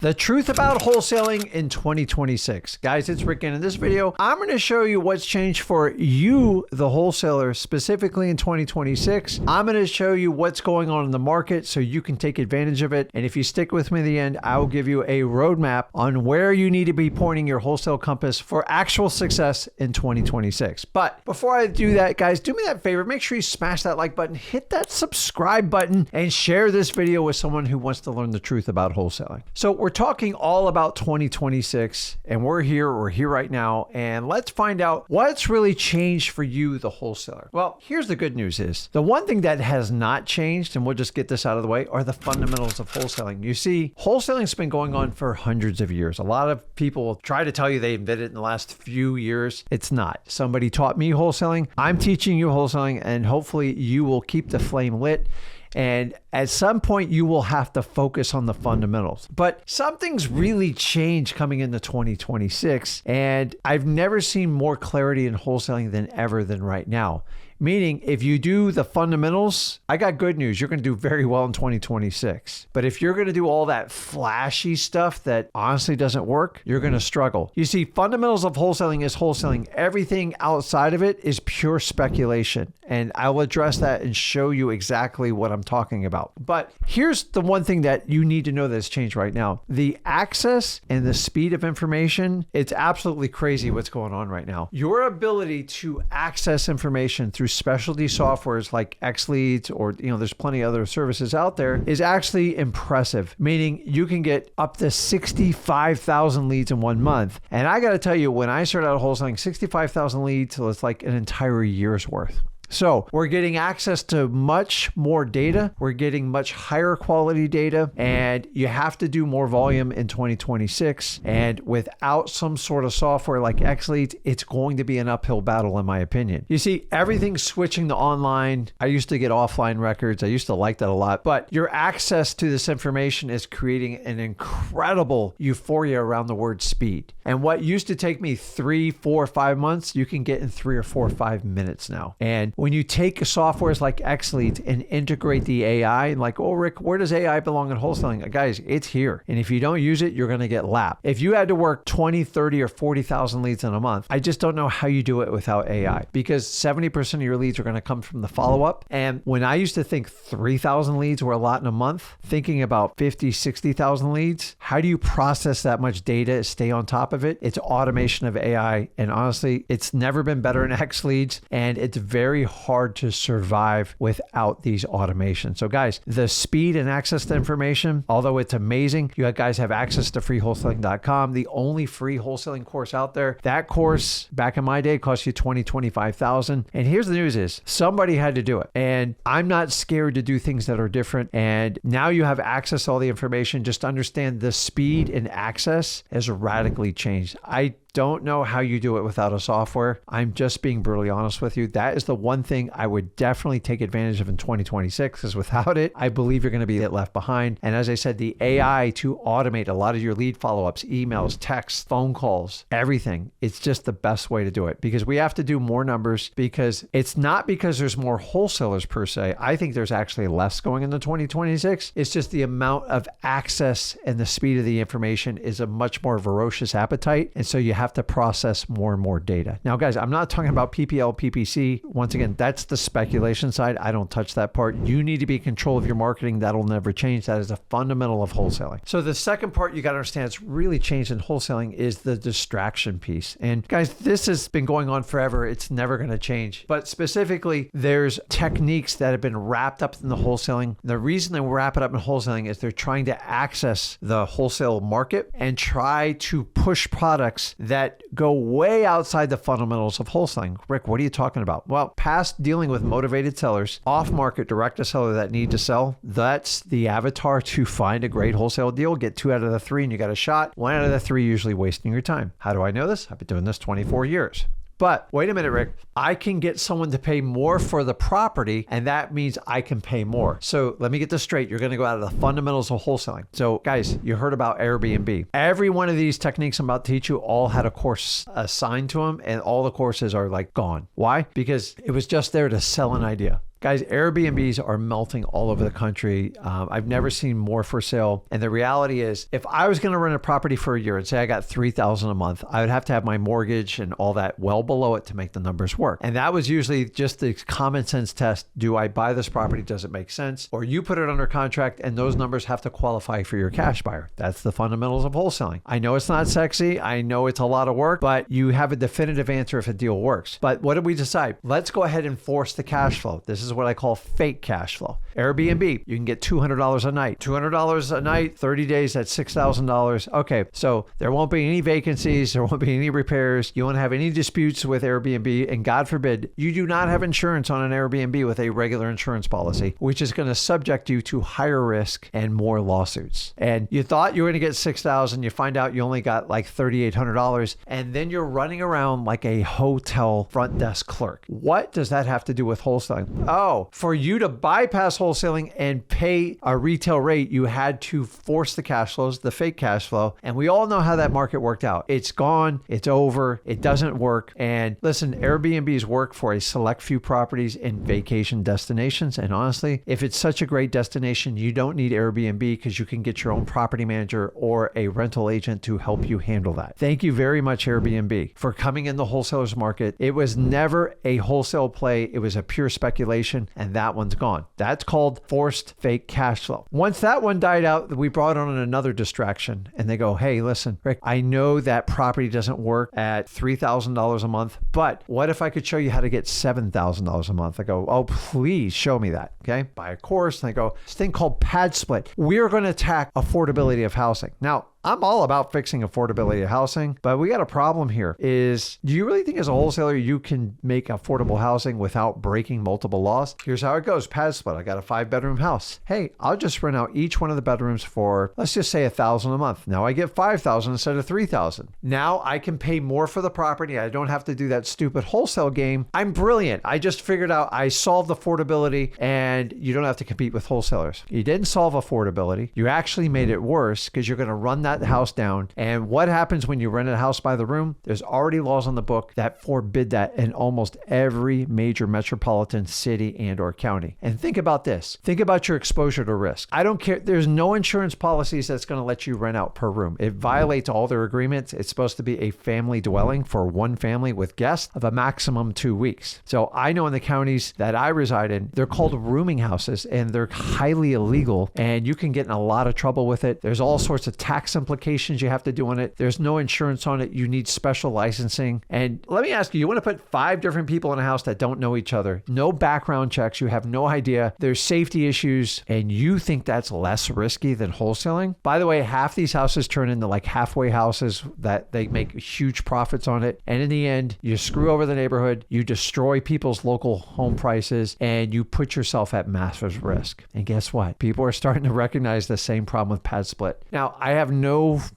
The truth about wholesaling in 2026. Guys, it's Rick, and in this video, I'm going to show you what's changed for you, the wholesaler, specifically in 2026. I'm going to show you what's going on in the market so you can take advantage of it. And if you stick with me to the end, I will give you a roadmap on where you need to be pointing your wholesale compass for actual success in 2026. But before I do that, guys, do me that favor. Make sure you smash that like button, hit that subscribe button, and share this video with someone who wants to learn the truth about wholesaling. So we're talking all about 2026, and we're here right now, and let's find out what's really changed for you, the wholesaler. Well, here's the good news is, the one thing that has not changed, and we'll just get this out of the way, are the fundamentals of wholesaling. You see, wholesaling's been going on for hundreds of years. A lot of people will try to tell you they invented it in the last few years. It's not. Somebody taught me wholesaling. I'm teaching you wholesaling, and hopefully you will keep the flame lit. And at some point, you will have to focus on the fundamentals. But something's really changed coming into 2026. And I've never seen more clarity in wholesaling than right now. Meaning, if you do the fundamentals, I got good news. You're going to do very well in 2026. But if you're going to do all that flashy stuff that honestly doesn't work, you're going to struggle. You see, fundamentals of wholesaling is wholesaling. Everything outside of it is pure speculation. And I'll address that and show you exactly what I'm talking about. But here's the one thing that you need to know that's changed right now. The access and the speed of information, it's absolutely crazy what's going on right now. Your ability to access information through specialty softwares like XLeads, or there's plenty of other services out there, is actually impressive. Meaning you can get up to 65,000 leads in 1 month. And I got to tell you, when I started out wholesaling, 65,000 leads was like an entire year's worth. So we're getting access to much more data. We're getting much higher quality data, and you have to do more volume in 2026. And without some sort of software like XLeads, it's going to be an uphill battle, in my opinion. You see, everything's switching to online. I used to get offline records. I used to like that a lot, but your access to this information is creating an incredible euphoria around the word speed. And what used to take me 3, 4, 5 months, you can get in 3 or 4 or 5 minutes now. And when you take softwares like XLeads and integrate the AI, like, oh, Rick, where does AI belong in wholesaling? Guys, it's here. And if you don't use it, you're going to get lapped. If you had to work 20, 30, or 40,000 leads in a month, I just don't know how you do it without AI, because 70% of your leads are going to come from the follow-up. And when I used to think 3,000 leads were a lot in a month, thinking about 50, 60,000 leads, how do you process that much data, stay on top of it? It's automation of AI. And honestly, it's never been better in XLeads, and it's very hard to survive without these automations. So guys, the speed and access to information, although it's amazing, you guys have access to freewholesaling.com, the only free wholesaling course out there. That course back in my day cost you $20,000, $25,000. And here's the news is, somebody had to do it. And I'm not scared to do things that are different. And now you have access to all the information. Just understand the speed and access has radically changed. I don't know how you do it without a software. I'm just being brutally honest with you. That is the one thing I would definitely take advantage of in 2026, because without it, I believe you're going to be left behind. And as I said, the AI to automate a lot of your lead follow-ups, emails, texts, phone calls, everything. It's just the best way to do it, because we have to do more numbers, because it's not because there's more wholesalers per se. I think there's actually less going into 2026. It's just the amount of access and the speed of the information is a much more voracious appetite. And so you have to process more and more data. Now, guys, I'm not talking about PPL, PPC. Once again, that's the speculation side. I don't touch that part. You need to be in control of your marketing. That'll never change. That is a fundamental of wholesaling. So the second part you got to understand it's really changed in wholesaling is the distraction piece. And guys, this has been going on forever. It's never going to change. But specifically, there's techniques that have been wrapped up in the wholesaling. The reason they wrap it up in wholesaling is they're trying to access the wholesale market and try to push products that go way outside the fundamentals of wholesaling. Rick, what are you talking about? Well, past dealing with motivated sellers, off-market direct-to-seller that need to sell, that's the avatar to find a great wholesale deal. Get 2 out of the 3 and you got a shot. 1 out of the 3 usually wasting your time. How do I know this? I've been doing this 24 years. But wait a minute, Rick, I can get someone to pay more for the property, and that means I can pay more. So let me get this straight. You're going to go out of the fundamentals of wholesaling. So guys, you heard about Airbnb. Every one of these techniques I'm about to teach you all had a course assigned to them, and all the courses are like gone. Why? Because it was just there to sell an idea. Guys, Airbnbs are melting all over the country. I've never seen more for sale. And the reality is, if I was going to rent a property for a year and say I got $3,000 a month, I would have to have my mortgage and all that well below it to make the numbers work. And that was usually just the common sense test. Do I buy this property? Does it make sense? Or you put it under contract and those numbers have to qualify for your cash buyer. That's the fundamentals of wholesaling. I know it's not sexy. I know it's a lot of work, but you have a definitive answer if a deal works. But what did we decide? Let's go ahead and force the cash flow. This is what I call fake cash flow. Airbnb, you can get $200 a night. $200 a night, 30 days, that's $6,000. Okay, so there won't be any vacancies. There won't be any repairs. You won't have any disputes with Airbnb. And God forbid, you do not have insurance on an Airbnb with a regular insurance policy, which is going to subject you to higher risk and more lawsuits. And you thought you were going to get $6,000. You find out you only got like $3,800. And then you're running around like a hotel front desk clerk. What does that have to do with wholesaling? Oh, for you to bypass wholesaling and pay a retail rate, you had to force the cash flows, the fake cash flow. And we all know how that market worked out. It's gone. It's over. It doesn't work. And listen, Airbnbs work for a select few properties in vacation destinations. And honestly, if it's such a great destination, you don't need Airbnb because you can get your own property manager or a rental agent to help you handle that. Thank you very much, Airbnb, for coming in the wholesalers market. It was never a wholesale play. It was a pure speculation, and that one's gone. That's called forced fake cash flow. Once that one died out, we brought on another distraction, and they go, hey, listen, Rick, I know that property doesn't work at $3,000 a month, but what if I could show you how to get $7,000 a month? I go, oh, please show me that. Okay. Buy a course. And I go, this thing called pad split. We're going to attack affordability of housing. Now, I'm all about fixing affordability of housing, but we got a problem here is, do you really think as a wholesaler you can make affordable housing without breaking multiple laws? Here's how it goes. Pad split. I got a 5-bedroom house. Hey, I'll just rent out each one of the bedrooms for, let's just say $1,000 a month. Now I get $5,000 instead of $3,000. Now I can pay more for the property. I don't have to do that stupid wholesale game. I'm brilliant. I just figured out I solved affordability and you don't have to compete with wholesalers. You didn't solve affordability. You actually made it worse because you're going to run that house down. And what happens when you rent a house by the room? There's already laws on the book that forbid that in almost every major metropolitan city and or county. And think about this. Think about your exposure to risk. I don't care. There's no insurance policies that's going to let you rent out per room. It violates all their agreements. It's supposed to be a family dwelling for one family with guests of a maximum 2 weeks. So I know in the counties that I reside in, they're called rooming houses and they're highly illegal and you can get in a lot of trouble with it. There's all sorts of tax implications you have to do on it. There's no insurance on it. You need special licensing. And let me ask you, you want to put 5 different people in a house that don't know each other, no background checks, you have no idea, there's safety issues, and you think that's less risky than wholesaling? By the way, half these houses turn into like halfway houses that they make huge profits on it. And in the end, you screw over the neighborhood, you destroy people's local home prices, and you put yourself at massive risk. And guess what? People are starting to recognize the same problem with pad split. Now, I have no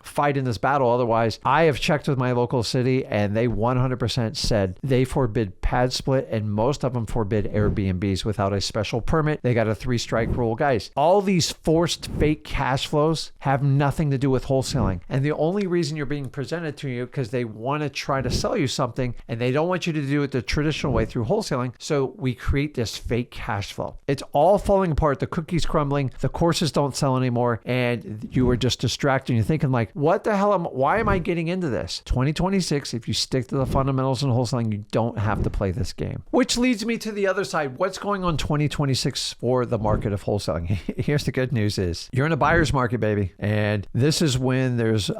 fight in this battle. Otherwise, I have checked with my local city and they 100% said they forbid pad split and most of them forbid Airbnbs without a special permit. They got a 3-strike rule. Guys, all these forced fake cash flows have nothing to do with wholesaling. And the only reason you're being presented to you because they want to try to sell you something and they don't want you to do it the traditional way through wholesaling. So we create this fake cash flow. It's all falling apart. The cookie's crumbling. The courses don't sell anymore. And you are just distracted. You're thinking like, what the hell why am I getting into this? 2026, if you stick to the fundamentals in wholesaling, you don't have to play this game. Which leads me to the other side. What's going on 2026 for the market of wholesaling? Here's the good news is you're in a buyer's market, baby. And this is when there's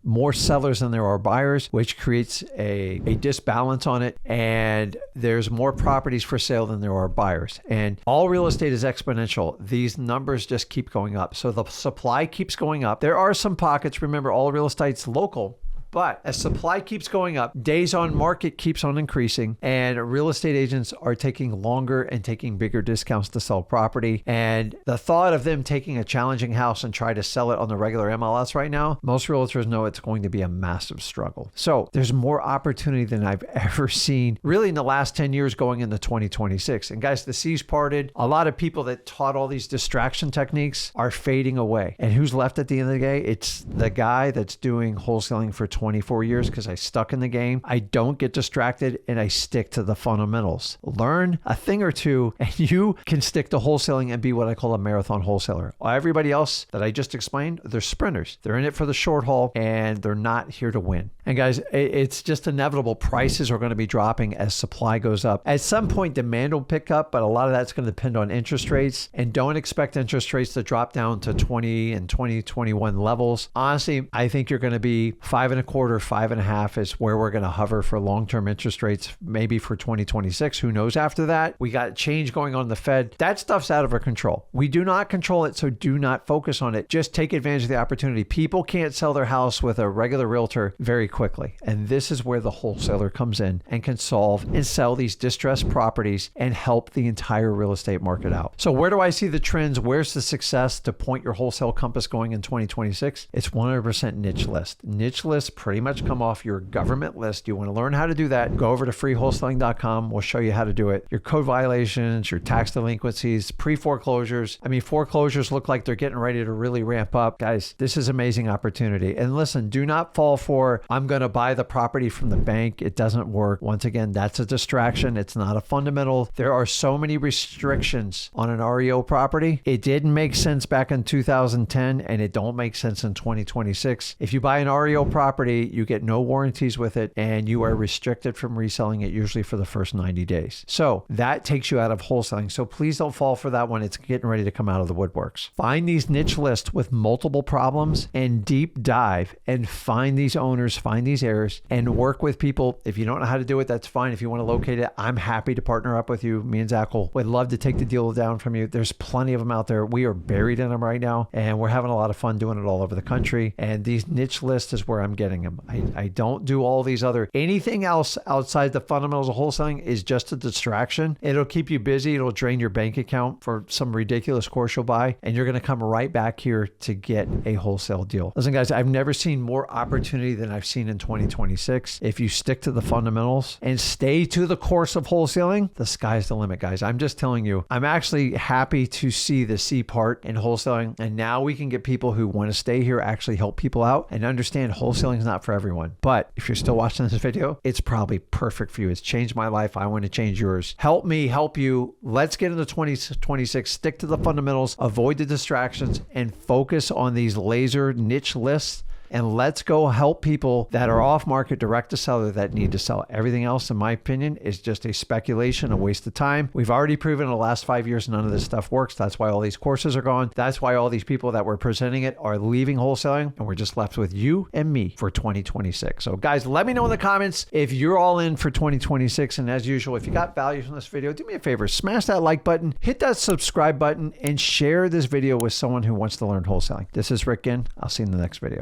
more sellers than there are buyers, which creates a disbalance on it. And there's more properties for sale than there are buyers. And all real estate is exponential. These numbers just keep going up. So the supply keeps going up. There are some pockets. Remember, all real estate's local. But as supply keeps going up, days on market keeps on increasing, and real estate agents are taking longer and taking bigger discounts to sell property. And the thought of them taking a challenging house and try to sell it on the regular MLS right now, most realtors know it's going to be a massive struggle. So there's more opportunity than I've ever seen really in the last 10 years going into 2026. And guys, the seas parted. A lot of people that taught all these distraction techniques are fading away. And who's left at the end of the day? It's the guy that's doing wholesaling for 24 years because I stuck in the game. I don't get distracted and I stick to the fundamentals. Learn a thing or two and you can stick to wholesaling and be what I call a marathon wholesaler. Everybody else that I just explained, they're sprinters. They're in it for the short haul and they're not here to win. And guys, it's just inevitable. Prices are going to be dropping as supply goes up. At some point, demand will pick up, but a lot of that's going to depend on interest rates. And don't expect interest rates to drop down to 20 and 2021 levels. Honestly, I think you're going to be 5.25, 5.5 is where we're going to hover for long-term interest rates, maybe for 2026. Who knows after that? We got change going on in the Fed. That stuff's out of our control. We do not control it, so do not focus on it. Just take advantage of the opportunity. People can't sell their house with a regular realtor very quickly. And this is where the wholesaler comes in and can solve and sell these distressed properties and help the entire real estate market out. So where do I see the trends? Where's the success to point your wholesale compass going in 2026? It's 100% niche list. Niche lists pretty much come off your government list. You want to learn how to do that? Go over to freewholesaling.com. We'll show you how to do it. Your code violations, your tax delinquencies, pre-foreclosures. I mean, foreclosures look like they're getting ready to really ramp up. Guys, this is amazing opportunity. And listen, do not fall for, I'm going to buy the property from the bank. It doesn't work. Once again, that's a distraction. It's not a fundamental. There are so many restrictions on an REO property. It didn't make sense back in 2010 and it don't make sense in 2026. If you buy an REO property, you get no warranties with it and you are restricted from reselling it usually for the first 90 days. So that takes you out of wholesaling. So please don't fall for that one. It's getting ready to come out of the woodworks. Find these niche lists with multiple problems and deep dive and find these owners, find these heirs and work with people. If you don't know how to do it, that's fine. If you want to locate it, I'm happy to partner up with you. Me and Zach would love to take the deal down from you. There's plenty of them out there. We are buried in them right now and we're having a lot of fun doing it all over the country. And these niche lists is where I'm getting them. I don't do all these other, anything else outside the fundamentals of wholesaling is just a distraction. It'll keep you busy. It'll drain your bank account for some ridiculous course you'll buy. And you're going to come right back here to get a wholesale deal. Listen, guys, I've never seen more opportunity than I've seen in 2026. If you stick to the fundamentals and stay to the course of wholesaling, the sky's the limit, guys. I'm just telling you, I'm actually happy to see the C part in wholesaling. And now we can get people who want to stay here, actually help people out and understand wholesaling is not for everyone. But if you're still watching this video, it's probably perfect for you. It's changed my life. I want to change yours. Help me help you. Let's get into 2026. Stick to the fundamentals, avoid the distractions, and focus on these laser niche lists. And let's go help people that are off market, direct to seller, that need to sell. Everything else, in my opinion, is just a speculation, a waste of time. We've already proven in the last 5 years, none of this stuff works. That's why all these courses are gone. That's why all these people that were presenting it are leaving wholesaling. And we're just left with you and me for 2026. So guys, let me know in the comments if you're all in for 2026. And as usual, if you got value from this video, do me a favor, smash that like button, hit that subscribe button, and share this video with someone who wants to learn wholesaling. This is Rick Ginn. I'll see you in the next video.